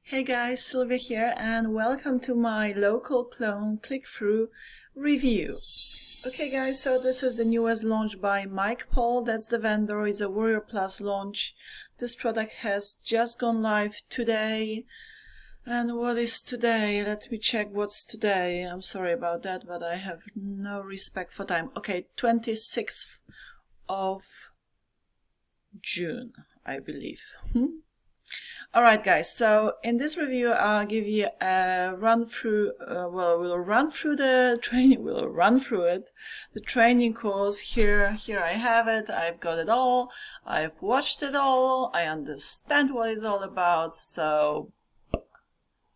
Hey guys, Sylvia here and welcome to my local Clone CLIKThru review. Okay guys, so this is the newest launch by Mike Paul. That's the vendor. It's a Warrior Plus launch. This product has just gone live today. And what is today? Let me check what's today. I'm sorry about that, but I have no respect for time. Okay, 26th of June, I believe. Alright guys, so in this review I'll give you a run through, we'll run through the training, the training course. Here I have it, I've got it all, I've watched it all, I understand what it's all about, so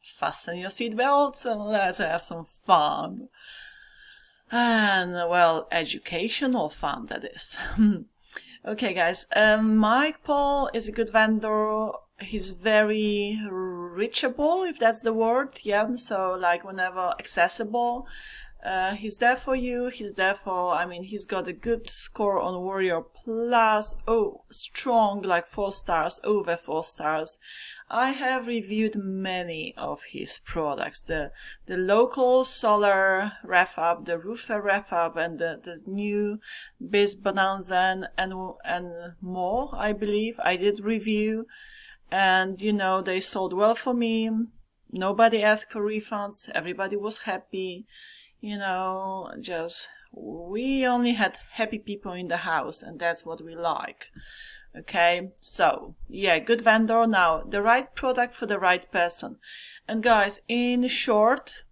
fasten your seatbelts and let's have some fun. And, well, educational fun, that is. Okay guys, Mike Paul is a good vendor. He's very reachable, if that's the word, yeah, so like whenever accessible. He's there for you, he's got a good score on Warrior Plus, strong, like 4 stars, over 4 stars. I have reviewed many of his products, the local solar ref up, the roofer ref up, and the new Biz Bonanza and more, I believe. I did review. And, you know, they sold well for me. Nobody asked for refunds. Everybody was happy. You know, we only had happy people in the house, and that's what we like. Okay, so, yeah, good vendor. Now, the right product for the right person. And guys, in short,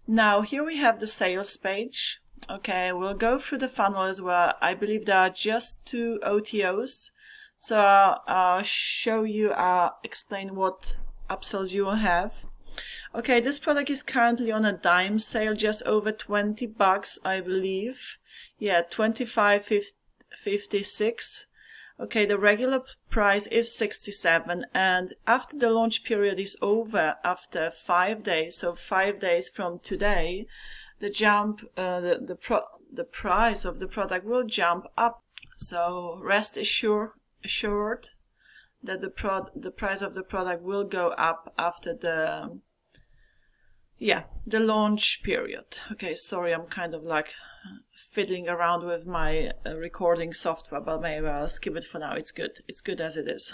now here we have the sales page. Okay, we'll go through the funnel as well. I believe there are just 2 otos. So I'll show you, explain what upsells you will have. Okay, this product is currently on a dime sale, just over $20, I believe. Yeah, $25.56. Okay, the regular price is $67, and after the launch period is over, after 5 days, so 5 days from today, the price of the product will jump up. So rest assured that the price of the product will go up after the launch period. Okay, sorry, I'm kind of like fiddling around with my recording software, but maybe I'll skip it for now. It's good as it is.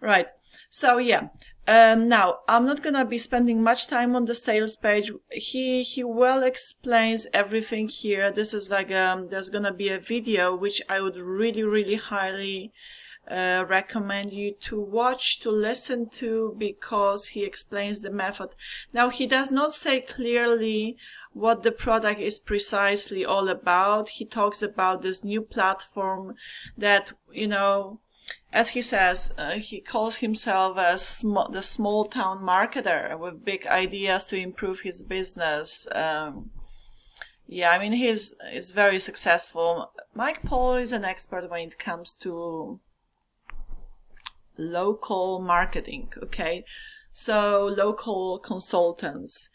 Right, so yeah, now I'm not gonna be spending much time on the sales page. He well explains everything here. This is like there's gonna be a video which I would really highly recommend you to watch, to listen to, because he explains the method. Now, he does not say clearly what the product is precisely all about. He talks about this new platform that, you know, as he says, he calls himself the small town marketer with big ideas to improve his business. Yeah, I mean, he's very successful. Mike Paul is an expert when it comes to local marketing, okay? So local consultants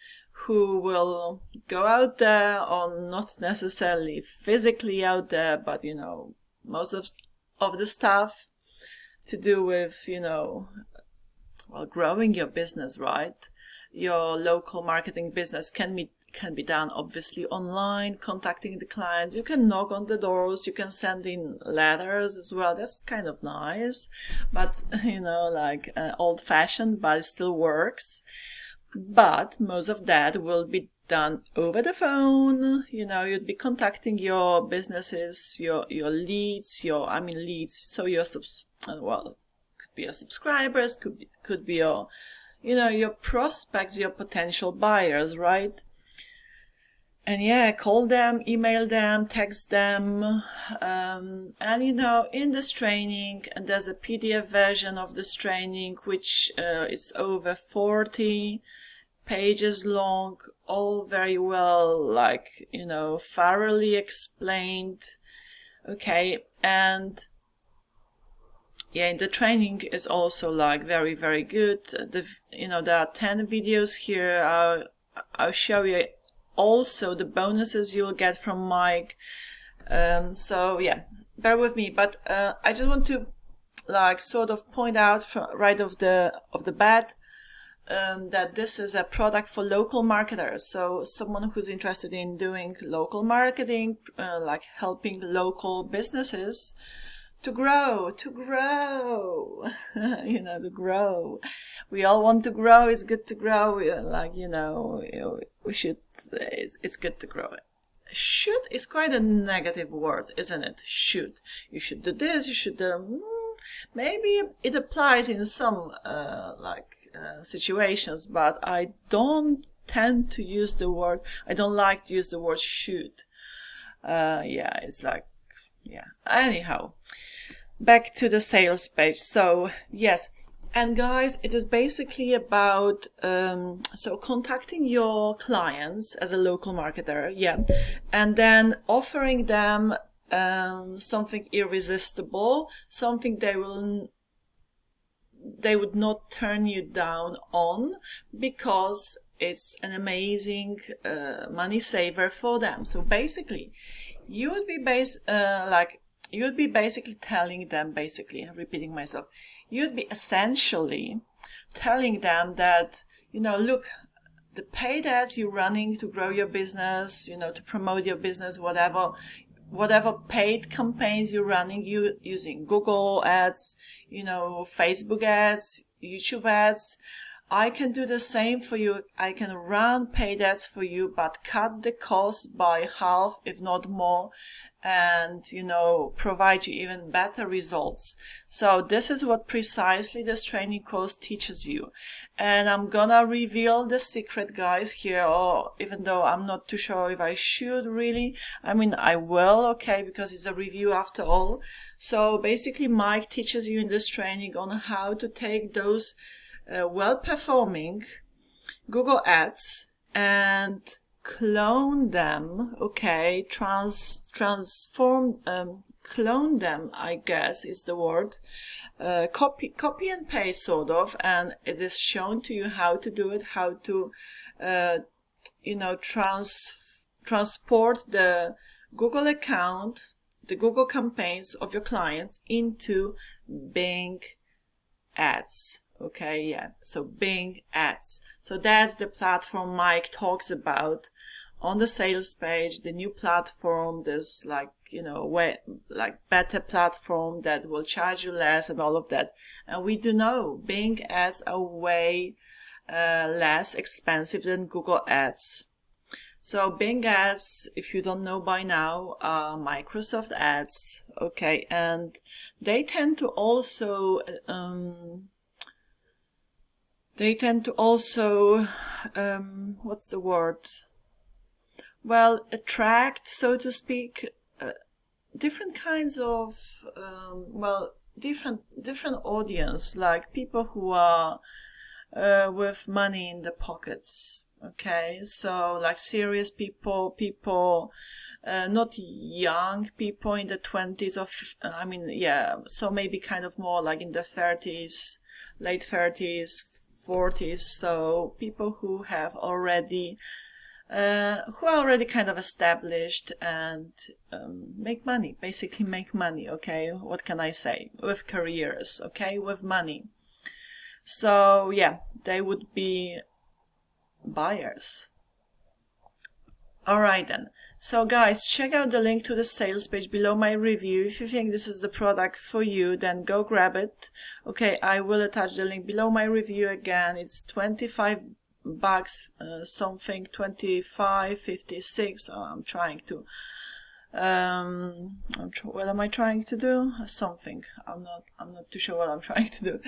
who will go out there, or not necessarily physically out there, but, you know, most of the stuff to do with, you know, well, growing your business, right? Your local marketing business can be done obviously online, contacting the clients. You can knock on the doors, you can send in letters as well. That's kind of nice, but, you know, like old fashioned, but it still works. But most of that will be done over the phone. You know, you'd be contacting your businesses, your leads, so your could be your subscribers, could be your, you know, your prospects, your potential buyers, right? And yeah, call them, email them, text them, and you know, in this training, and there's a PDF version of this training, which is over 40 pages long, all very well, like, you know, thoroughly explained. Okay, and yeah, the training is also like very good. You know, there are 10 videos here. I'll show you also the bonuses you'll get from Mike. So yeah, bear with me, but I just want to like sort of point out right off the bat that this is a product for local marketers. So someone who's interested in doing local marketing, like helping local businesses to grow, you know, to grow. We all want to grow. It's good to grow. Like, you know, we should, it's good to grow. Should is quite a negative word, isn't it? Should. You should do this, you should do, maybe it applies in some, situations, but I don't tend to use the word, I don't like to use the word should. Yeah, it's like, yeah. Anyhow, back to the sales page. So, yes. And guys, it is basically about, so contacting your clients as a local marketer, yeah, and then offering them something irresistible, something they would not turn you down on, because it's an amazing money saver for them. So basically, you would be basically telling them, I'm repeating myself, you'd be essentially telling them that, you know, look, the paid ads you're running to grow your business, you know, to promote your business, whatever paid campaigns you're running, you using Google ads, you know, Facebook ads, YouTube ads, I can do the same for you. I can run paid ads for you, but cut the cost by half, if not more, and, you know, provide you even better results. So this is what precisely this training course teaches you. And I'm gonna reveal the secret, guys, here, or even though I'm not too sure if I should really, I mean, I will, okay, because it's a review after all. So basically, Mike teaches you in this training on how to take those well-performing Google ads and clone them, okay, clone them, I guess is the word, copy and paste sort of, and it is shown to you how to do it, how to, you know, transport the Google account, the Google campaigns of your clients into Bing ads. Okay, yeah, so Bing ads. So that's the platform Mike talks about on the sales page, the new platform, this, like, you know, better platform that will charge you less and all of that. And we do know Bing ads are way less expensive than Google ads. So Bing ads, if you don't know by now, are Microsoft ads, okay, and they tend to also what's the word? Well, attract, so to speak, different kinds of, different audience, like people who are with money in the pockets. Okay, so like serious people, not young people in the 20s or, so maybe kind of more like in the 30s, late 30s, 40s, so people who have already, who are already kind of established and basically make money, okay? What can I say? With careers, okay? With money. So, yeah, they would be buyers. Alright then. So guys, check out the link to the sales page below my review. If you think this is the product for you, then go grab it. Okay, I will attach the link below my review again. It's $25 something, 25.56. I'm trying to what am I trying to do? Something. I'm not too sure what I'm trying to do.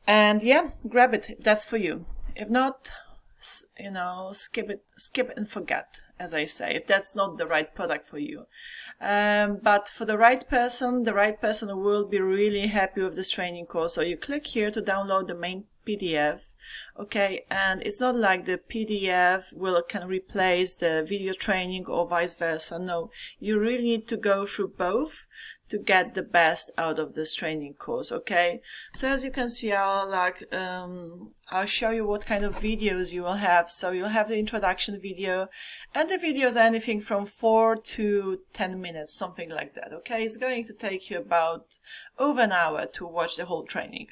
And yeah, grab it. That's for you. If not, you know, skip it and forget, as I say, if that's not the right product for you. But for the right person will be really happy with this training course. So you click here to download the main PDF, okay, and it's not like the PDF can replace the video training or vice versa. No, you really need to go through both to get the best out of this training course, okay? So as you can see, I'll show you what kind of videos you will have. So you'll have the introduction video, and the videos are anything from 4 to 10 minutes, something like that, okay? It's going to take you about over an hour to watch the whole training.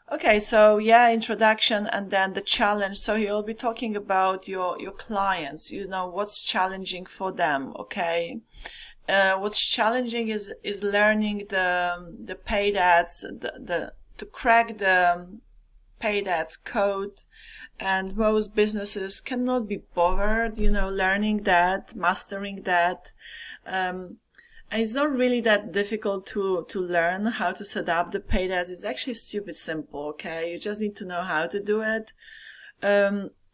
Okay, so yeah, introduction and then the challenge. So you'll be talking about your clients, you know, what's challenging for them, okay? What's challenging is learning the paid ads, to crack the paid ads code, and most businesses cannot be bothered, you know, learning that, mastering that. And it's not really that difficult to learn how to set up the paid ads. It's actually stupid simple, okay? You just need to know how to do it.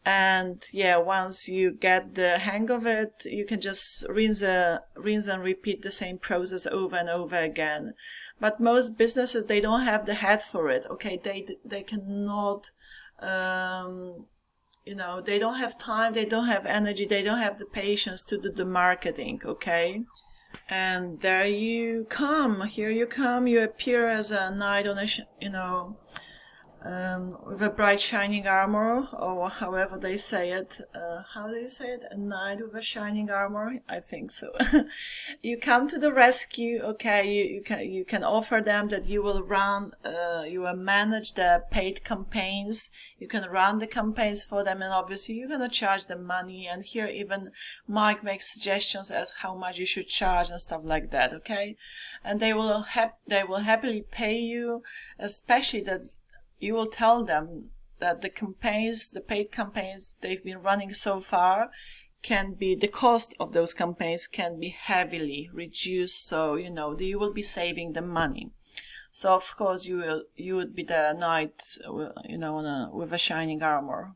And yeah, once you get the hang of it, you can just rinse and repeat the same process over and over again. But most businesses, they don't have the head for it, okay? They cannot, you know, they don't have time, they don't have energy, they don't have the patience to do the marketing, okay? And there you come, here you come, you appear as a knight on a, you know, with a bright shining armor, or however they say it. How do you say it? A knight with a shining armor? I think so. You come to the rescue, okay? You can offer them that you will run, you will manage the paid campaigns. You can run the campaigns for them, and obviously you're gonna charge them money. And here even Mike makes suggestions as how much you should charge and stuff like that, okay? And they will happily pay you, especially that you will tell them that the campaigns, the paid campaigns they've been running so far, the cost of those campaigns can be heavily reduced, so you know you will be saving them money. So of course you would be the knight, you know, with a shining armor.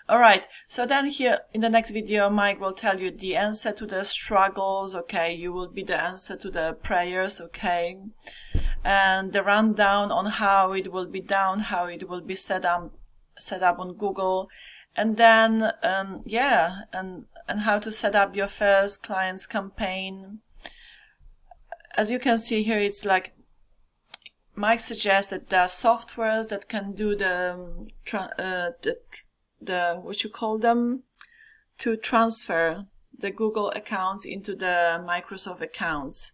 Alright, so then here in the next video, Mike will tell you the answer to the struggles, okay? You will be the answer to the prayers, okay? And the rundown on how it will be done, how it will be set up on Google. And then, yeah, and how to set up your first client's campaign. As you can see here, it's like Mike suggests that there are softwares that can do the what you call them, to transfer the Google accounts into the Microsoft accounts.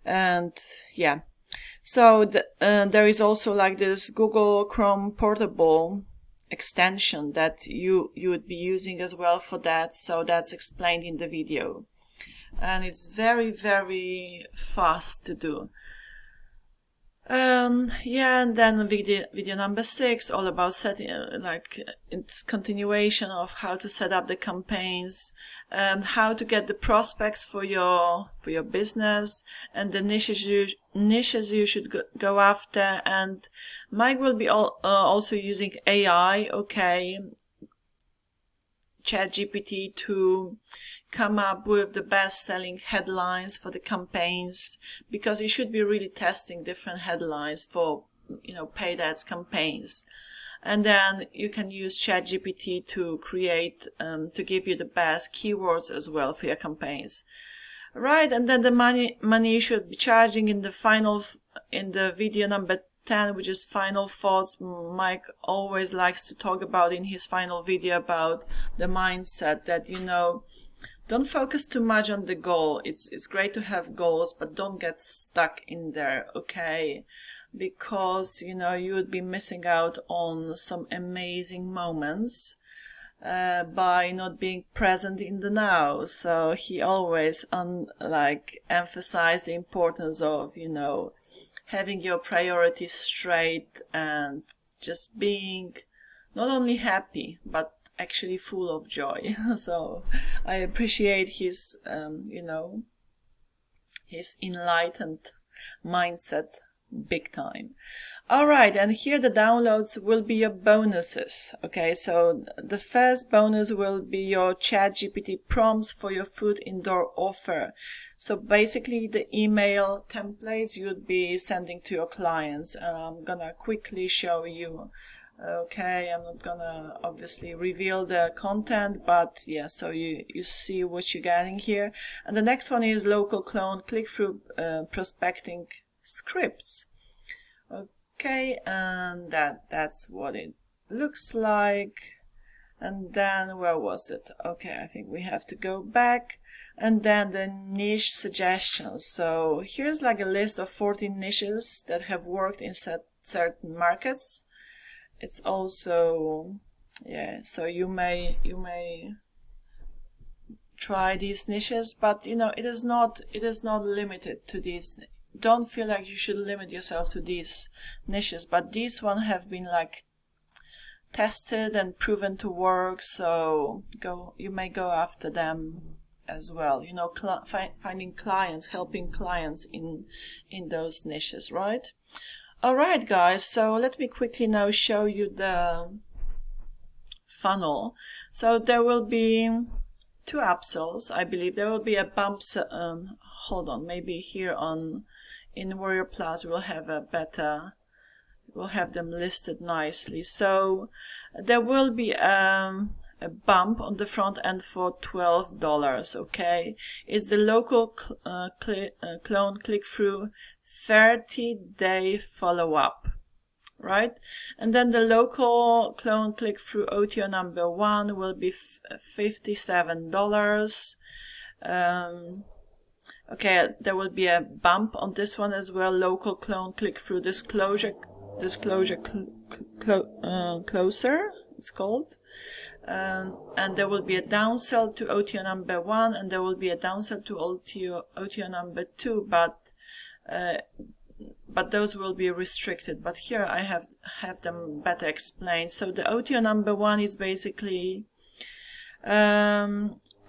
And yeah, so there is also like this Google Chrome portable extension that you would be using as well for that. So that's explained in the video, and it's very, very fast to do. Yeah, and then video number 6, all about setting, like it's continuation of how to set up the campaigns, how to get the prospects for your business, and the niches you should go after. And Mike will be also using AI, okay, ChatGPT, to come up with the best-selling headlines for the campaigns, because you should be really testing different headlines for, you know, paid ads campaigns. And then you can use ChatGPT to create, to give you the best keywords as well for your campaigns. Right, and then the money you should be charging in the video number 10, which is final thoughts. Mike always likes to talk about in his final video about the mindset that, you know, don't focus too much on the goal. It's great to have goals, but don't get stuck in there, okay? Because, you know, you would be missing out on some amazing moments by not being present in the now. So he always emphasized the importance of, you know, having your priorities straight and just being not only happy but actually full of joy. So I appreciate his, you know, his enlightened mindset big time. Alright, and here the downloads will be your bonuses. Okay, so the first bonus will be your ChatGPT prompts for your food indoor offer. So basically the email templates you'd be sending to your clients. I'm gonna quickly show you. Okay, I'm not gonna obviously reveal the content, but yeah, so you see what you're getting here. And the next one is local clone click-through prospecting scripts. Okay, and that's what it looks like. And then where was it? Okay, I think we have to go back. And then the niche suggestions. So here's like a list of 14 niches that have worked in certain markets. It's also, yeah, so you may try these niches, but it is not limited to these. Don't feel like you should limit yourself to these niches, but these one have been like tested and proven to work, so you may go after them as well. Finding clients, helping clients in those niches, right? All right, guys, so let me quickly now show you the funnel. So there will be 2 upsells, I believe. There will be a bump. Hold on, maybe here in Warrior Plus we'll have we'll have them listed nicely. So there will be a bump on the front end for $12. Okay, it's the local Clone CLIKThru 30-day follow-up, right? And then the local Clone CLIKThru OTO number 1 will be $57. Okay, there will be a bump on this one as well. Local Clone CLIKThru disclosure closer, it's called. And there will be a downsell to OTO number 1, and there will be a downsell to OTO number 2, but those will be restricted. But here I have them better explained. So the OTO number 1 is basically,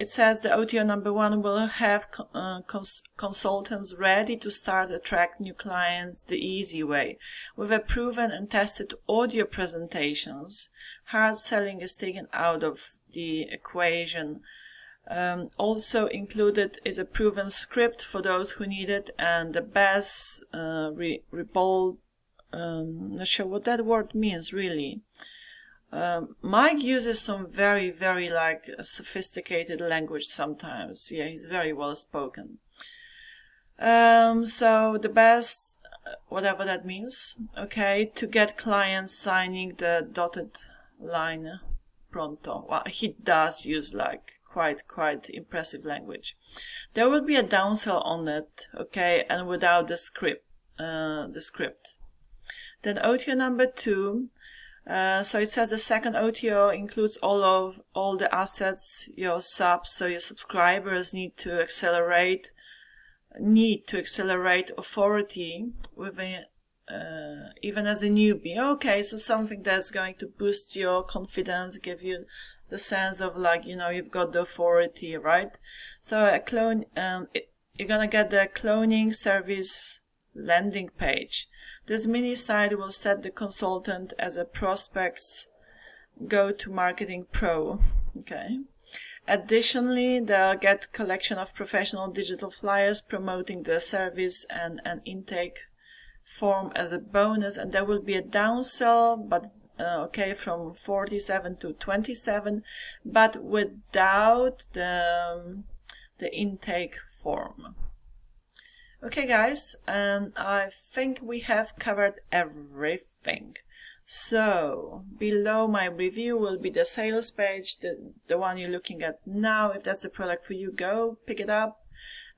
it says the OTO number 1 will have consultants ready to start attract new clients the easy way. With a proven and tested audio presentations, hard selling is taken out of the equation. Also included is a proven script for those who need it, and the best not sure what that word means really. Mike uses some very, very like sophisticated language sometimes. Yeah, he's very well spoken. So the best, whatever that means, okay, to get clients signing the dotted line pronto. Well, he does use like quite impressive language. There will be a downsell on it, okay, and without the script. Then OTO number 2. So it says the second OTO includes all the assets your subs, so your subscribers need to accelerate authority with even as a newbie. Okay, so something that's going to boost your confidence, give you the sense of like, you've got the authority, right? So a clone, you're gonna get the cloning service landing page. This mini site will set the consultant as a prospect's go-to marketing pro. Okay. Additionally, they'll get collection of professional digital flyers promoting the service and an intake form as a bonus, and there will be a downsell, but okay, from 47 to 27, but without the intake form. Okay, guys, and I think we have covered everything. So below my review will be the sales page, the one you're looking at now. If that's the product for you, go pick it up.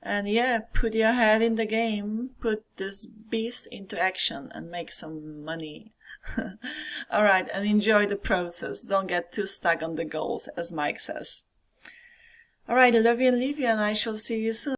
And yeah, put your head in the game, put this beast into action and make some money. Alright, and enjoy the process. Don't get too stuck on the goals, as Mike says. Alright, I love you and leave you, and I shall see you soon.